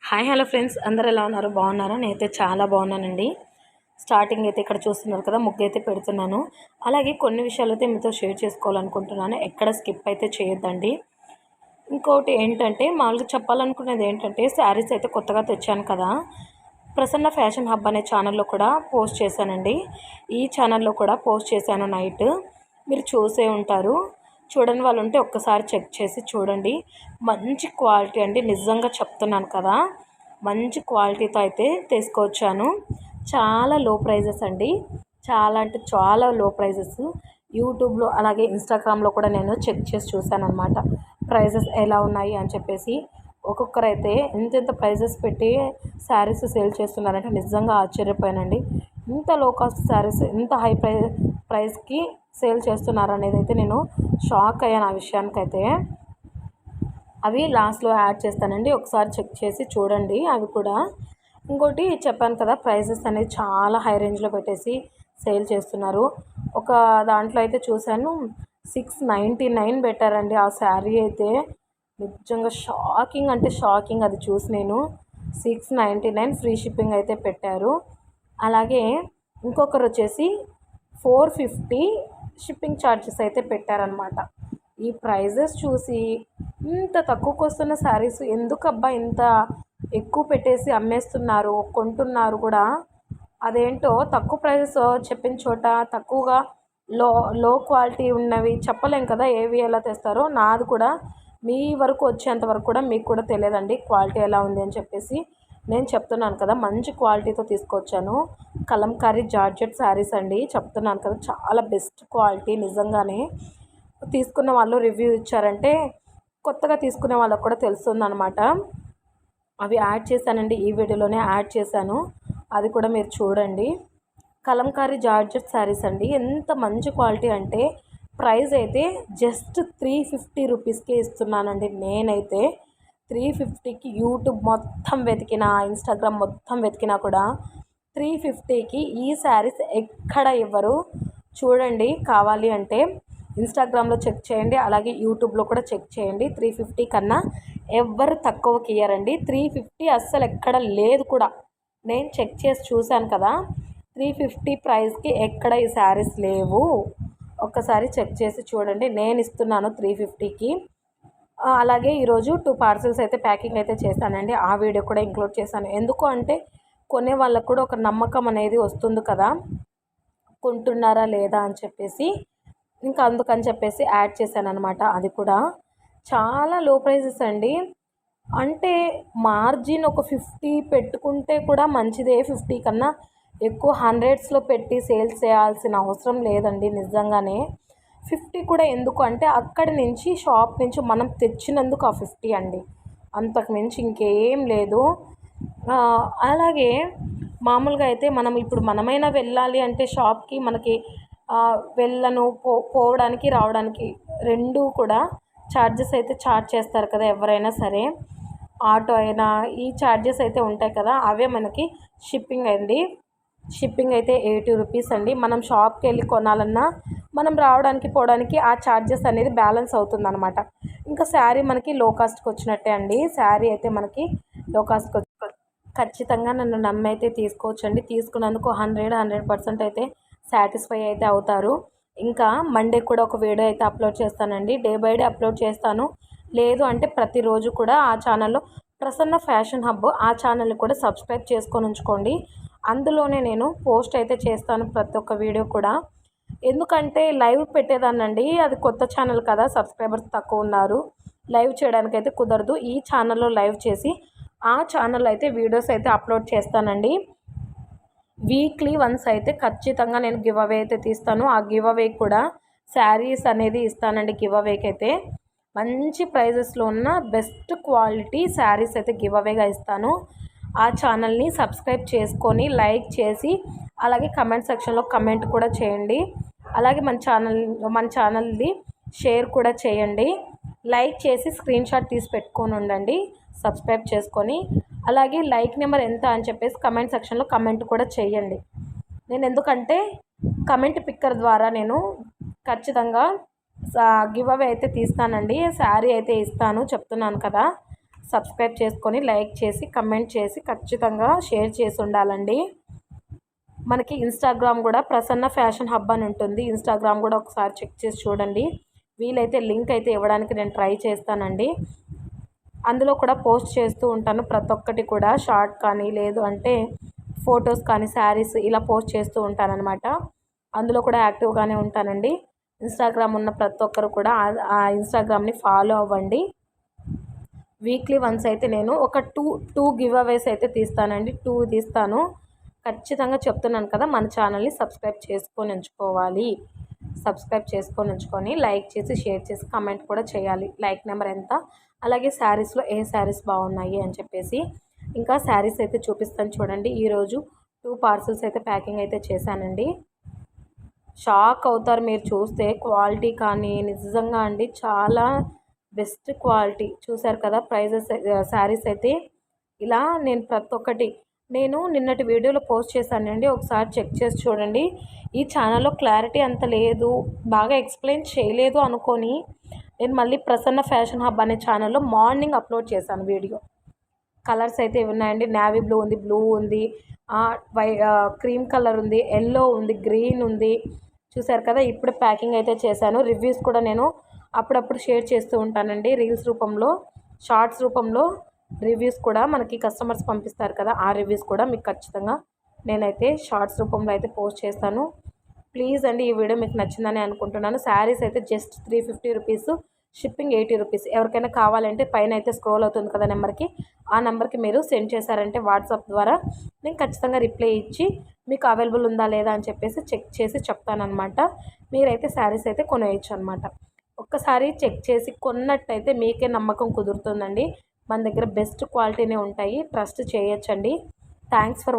Hi hello friends, అందరూ ఎలా ఉన్నారు? బాగున్నారా? నేనైతే చాలా బాగున్నానండి. స్టార్టింగ్ అయితే ఇక్కడ చూస్తున్నారు కదా, ముగ్గు అయితే పెడుతున్నాను. అలాగే కొన్ని విషయాలు అయితే మీతో షేర్ చేసుకోవాలనుకుంటున్నాను. ఎక్కడ స్కిప్ అయితే చేయొద్దండి. ఇంకోటి ఏంటంటే, మామూలుగా చెప్పాలనుకునేది ఏంటంటే, శారీస్ అయితే కొత్తగా తెచ్చాను కదా, ప్రసన్న ఫ్యాషన్ హబ్ అనే ఛానల్లో కూడా పోస్ట్ చేశానండి. ఈ ఛానల్లో కూడా పోస్ట్ చేశాను నైట్. మీరు చూసే ఉంటారు. చూడని వాళ్ళు ఉంటే ఒక్కసారి చెక్ చేసి చూడండి. మంచి క్వాలిటీ అండి, నిజంగా చెప్తున్నాను కదా, మంచి క్వాలిటీతో అయితే తీసుకొచ్చాను. చాలా లో ప్రైజెస్ అండి, చాలా అంటే చాలా లో ప్రైజెస్. యూట్యూబ్లో అలాగే ఇన్స్టాగ్రామ్లో కూడా నేను చెక్ చేసి చూశాను అనమాట, ప్రైజెస్ ఎలా ఉన్నాయి అని చెప్పేసి. ఒక్కొక్కరైతే ఎంతెంత ప్రైజెస్ పెట్టి శారీస్ సేల్ చేస్తున్నారంటే నిజంగా ఆశ్చర్యపోయానండి. ఇంత లో కాస్ట్ శారీస్ ఇంత హై ప్రైస్కి సేల్ చేస్తున్నారు అనేది అయితే నేను షాక్ అయ్యాను ఆ విషయానికైతే. అవి లాస్ట్లో యాడ్ చేస్తానండి, ఒకసారి చెక్ చేసి చూడండి అవి కూడా. ఇంకోటి చెప్పాను కదా, ప్రైజెస్ అనేది చాలా హై రేంజ్లో పెట్టేసి సేల్ చేస్తున్నారు. ఒక దాంట్లో అయితే చూశాను 699 పెట్టారండి ఆ శారీ అయితే. నిజంగా షాకింగ్ అంటే షాకింగ్ అది చూసి నేను. 699 ఫ్రీ షిప్పింగ్ అయితే పెట్టారు. అలాగే ఇంకొకరు వచ్చేసి 450 షిప్పింగ్ ఛార్జెస్ అయితే పెట్టారనమాట. ఈ ప్రైజెస్ చూసి ఇంత తక్కువకు వస్తున్న శారీస్ ఎందుకబ్బా ఇంత ఎక్కువ పెట్టేసి అమ్మేస్తున్నారు, కొంటున్నారు కూడా. అదేంటో తక్కువ ప్రైజెస్ చెప్పిన చోట తక్కువగా లో లో క్వాలిటీ ఉన్నవి చెప్పలేం కదా, ఏవి ఎలా తెస్తారో. నాది కూడా మీ వరకు వచ్చేంత వరకు కూడా మీకు కూడా తెలియదండి క్వాలిటీ ఎలా ఉంది అని చెప్పేసి. నేను చెప్తున్నాను కదా, మంచి క్వాలిటీతో తీసుకొచ్చాను. కలంకారీ జార్జెట్ శారీస్ అండి, చెప్తున్నాను కదా, చాలా బెస్ట్ క్వాలిటీ నిజంగానే. తీసుకున్న వాళ్ళు రివ్యూ ఇచ్చారంటే కొత్తగా తీసుకునే వాళ్ళకు కూడా తెలుస్తుందన్నమాట. అవి యాడ్ చేశానండి, ఈ వీడియోలోనే యాడ్ చేశాను, అది కూడా మీరు చూడండి. కలంకారీ జార్జెట్ శారీస్ అండి, ఎంత మంచి క్వాలిటీ అంటే ప్రైస్ అయితే జస్ట్ 350 రూపీస్కే ఇస్తున్నానండి. నేనైతే 350కి యూట్యూబ్ మొత్తం వెతికినా, ఇన్స్టాగ్రామ్ మొత్తం వెతికినా కూడా 350కి ఈ శారీస్ ఎక్కడ ఇవ్వరు. చూడండి, కావాలి అంటే ఇన్స్టాగ్రామ్లో చెక్ చేయండి, అలాగే యూట్యూబ్లో కూడా చెక్ చేయండి. 350 కన్నా ఎవ్వరు తక్కువకి ఇయ్యారండి. 350 అస్సలు ఎక్కడ లేదు కూడా. నేను చెక్ చేసి చూశాను కదా, 350 ప్రైస్కి ఎక్కడ ఈ శారీస్ లేవు. ఒక్కసారి చెక్ చేసి చూడండి. నేను ఇస్తున్నాను 350కి. అలాగే ఈరోజు 2 పార్సల్స్ అయితే ప్యాకింగ్ అయితే చేశానండి, ఆ వీడియో కూడా ఇంక్లూడ్ చేశాను. ఎందుకు అంటే కొనే వాళ్ళకు కూడా ఒక నమ్మకం అనేది వస్తుంది కదా, కొంటున్నారా లేదా అని చెప్పేసి. ఇంకా అందుకని చెప్పేసి యాడ్ చేశాను అనమాట. అది కూడా చాలా లో ప్రైజెస్ అండి. అంటే మార్జిన్ ఒక 50 పెట్టుకుంటే కూడా మంచిదే. 50 కన్నా ఎక్కువ హండ్రెడ్స్లో పెట్టి సేల్స్ చేయాల్సిన అవసరం లేదండి నిజంగానే. 50 కూడా ఎందుకు అంటే అక్కడి నుంచి షాప్ నుంచి మనం తెచ్చినందుకు ఆ 50 అండి, అంతకు మించి ఇంకేం లేదు. అలాగే మామూలుగా అయితే మనం ఇప్పుడు మనమైనా వెళ్ళాలి అంటే షాప్కి, మనకి పోవడానికి రావడానికి రెండు కూడా ఛార్జెస్ అయితే ఛార్జ్ చేస్తారు కదా ఎవరైనా సరే. ఆటో అయినా ఈ ఛార్జెస్ అయితే ఉంటాయి కదా, అవే మనకి షిప్పింగ్ అండి. షిప్పింగ్ అయితే 80 రూపీస్ అండి. మనం షాప్కి వెళ్ళి కొనాలన్నా మనం రావడానికి పోవడానికి ఆ ఛార్జెస్ అనేది బ్యాలెన్స్ అవుతుందన్నమాట. ఇంకా శారీ మనకి లో కాస్ట్కి వచ్చినట్టే అండి. శారీ అయితే మనకి లో కాస్ట్కి ఖచ్చితంగా నన్ను నమ్మి అయితే తీసుకోవచ్చండి. తీసుకున్నందుకు 100% అయితే సాటిస్ఫై అయితే అవుతారు. ఇంకా మండే కూడా ఒక వీడియో అయితే అప్లోడ్ చేస్తానండి, డే బై డే అప్లోడ్ చేస్తాను. లేదు అంటే ప్రతిరోజు కూడా ఆ ఛానల్లో ప్రసన్న ఫ్యాషన్ హబ్, ఆ ఛానల్ని కూడా సబ్స్క్రైబ్ చేసుకొని ఉంచుకోండి. అందులోనే నేను పోస్ట్ అయితే చేస్తాను ప్రతి ఒక్క వీడియో కూడా. ఎందుకంటే లైవ్ పెట్టేదాన్నండి, అది కొత్త ఛానల్ కదా, సబ్స్క్రైబర్స్ తక్కువ ఉన్నారు, లైవ్ చేయడానికైతే కుదరదు. ఈ ఛానల్లో లైవ్ చేసి ఆ ఛానల్లో అయితే వీడియోస్ అయితే అప్లోడ్ చేస్తానండి. వీక్లీ వన్స్ అయితే ఖచ్చితంగా నేను గివ్ అవే అయితే తీస్తాను. ఆ గివ్ అవే కూడా శారీస్ అనేది ఇస్తానండి. గివ్ అవేకి అయితే మంచి ప్రైజెస్లో ఉన్న బెస్ట్ క్వాలిటీ శారీస్ అయితే గివ్ అవేగా ఇస్తాను. ఆ ఛానల్ని సబ్స్క్రైబ్ చేసుకొని లైక్ చేసి అలాగే కమెంట్ సెక్షన్లో కమెంట్ కూడా చేయండి. అలాగే మన ఛానల్ది షేర్ కూడా చేయండి. లైక్ చేసి స్క్రీన్ షాట్ తీసి పెట్టుకొని ఉండండి సబ్స్క్రైబ్ చేసుకొని. అలాగే లైక్ నెంబర్ ఎంత అని చెప్పేసి కమెంట్ సెక్షన్లో కమెంట్ కూడా చేయండి. నేను ఎందుకంటే కమెంట్ పిక్కర్ ద్వారా నేను ఖచ్చితంగా గివ్ అవే అయితే తీస్తానండి. శారీ అయితే ఇస్తాను, చెప్తున్నాను కదా. సబ్స్క్రైబ్ చేసుకొని లైక్ చేసి కమెంట్ చేసి ఖచ్చితంగా షేర్ చేసి ఉండాలండి. మనకి ఇన్స్టాగ్రామ్ కూడా ప్రసన్న ఫ్యాషన్ హబ్ అని ఉంటుంది. ఇన్స్టాగ్రామ్ కూడా ఒకసారి చెక్ చేసి చూడండి. వీలైతే లింక్ అయితే ఇవ్వడానికి నేను ట్రై చేస్తానండి. అందులో కూడా పోస్ట్ చేస్తూ ఉంటాను ప్రతి ఒక్కటి కూడా, షార్ట్ కానీ లేదు అంటే ఫొటోస్ కానీ శారీస్ ఇలా పోస్ట్ చేస్తూ ఉంటానన్నమాట. అందులో కూడా యాక్టివ్గానే ఉంటానండి. ఇన్స్టాగ్రామ్ ఉన్న ప్రతి ఒక్కరు కూడా ఆ ఇన్స్టాగ్రామ్ని ఫాలో అవ్వండి. వీక్లీ వన్స్ అయితే నేను ఒక టూ గివ్ అవేస్ అయితే తీస్తానండి. 2 తీస్తాను. ఖచ్చితంగా చెప్తున్నాను కదా, మన ఛానల్ని సబ్స్క్రైబ్ చేసుకొని ఉంచుకోవాలి. సబ్స్క్రైబ్ చేసుకొని ఉంచుకొని లైక్ చేసి షేర్ చేసి కమెంట్ కూడా చేయాలి. లైక్ నెంబర్ ఎంత, అలాగే శారీస్లో ఏ శారీస్ బాగున్నాయి అని చెప్పేసి. ఇంకా శారీస్ అయితే చూపిస్తాను చూడండి. ఈరోజు 2 పార్సల్స్ అయితే ప్యాకింగ్ అయితే చేశానండి. షాక్ అవుతారు మీరు చూస్తే. క్వాలిటీ కానీ నిజంగా అండి చాలా బెస్ట్ క్వాలిటీ. చూసారు కదా ప్రైజెస్. శారీస్ అయితే ఇలా నేను ప్రతి ఒక్కటి నేను నిన్నటి వీడియోలో పోస్ట్ చేశానండి. ఒకసారి చెక్ చేసి చూడండి. ఈ ఛానల్లో క్లారిటీ అంత లేదు, బాగా ఎక్స్ప్లెయిన్ చేయలేదు అనుకొని నేను మళ్ళీ ప్రసన్న ఫ్యాషన్ హబ్ అనే ఛానల్లో మార్నింగ్ అప్లోడ్ చేశాను వీడియో. కలర్స్ అయితే ఉన్నాయండి. నేవీ బ్లూ ఉంది, బ్లూ ఉంది, క్రీమ్ కలర్ ఉంది, ఎల్లో ఉంది, గ్రీన్ ఉంది. చూసారు కదా. ఇప్పుడు ప్యాకింగ్ అయితే చేశాను. రివ్యూస్ కూడా నేను అప్పుడప్పుడు షేర్ చేస్తూ ఉంటానండి. రీల్స్ రూపంలో, షార్ట్స్ రూపంలో రివ్యూస్ కూడా మనకి కస్టమర్స్ పంపిస్తారు కదా, ఆ రివ్యూస్ కూడా మీకు ఖచ్చితంగా నేనైతే షార్ట్స్ రూపంలో అయితే పోస్ట్ చేస్తాను. ప్లీజ్ అండి, ఈ వీడియో మీకు నచ్చిందని అనుకుంటున్నాను. శారీస్ అయితే జస్ట్ 350 రూపీస్, షిప్పింగ్ 80 రూపీస్. ఎవరికైనా కావాలంటే పైన అయితే స్క్రోల్ అవుతుంది కదా నెంబర్కి, ఆ నెంబర్కి మీరు సెండ్ చేశారంటే వాట్సాప్ ద్వారా నేను ఖచ్చితంగా రిప్లై ఇచ్చి మీకు అవైలబుల్ ఉందా లేదా అని చెప్పేసి చెక్ చేసి చెప్తానమాట. మీరైతే శారీస్ అయితే కొనేయచ్చు అనమాట. ఒక్కసారి చెక్ చేసి కొన్నట్టయితే మీకే నమ్మకం కుదురుతుందండి. మన దగ్గర బెస్ట్ క్వాలిటీనే ఉంటాయి, ట్రస్ట్ చేయొచ్చండి. Thanks for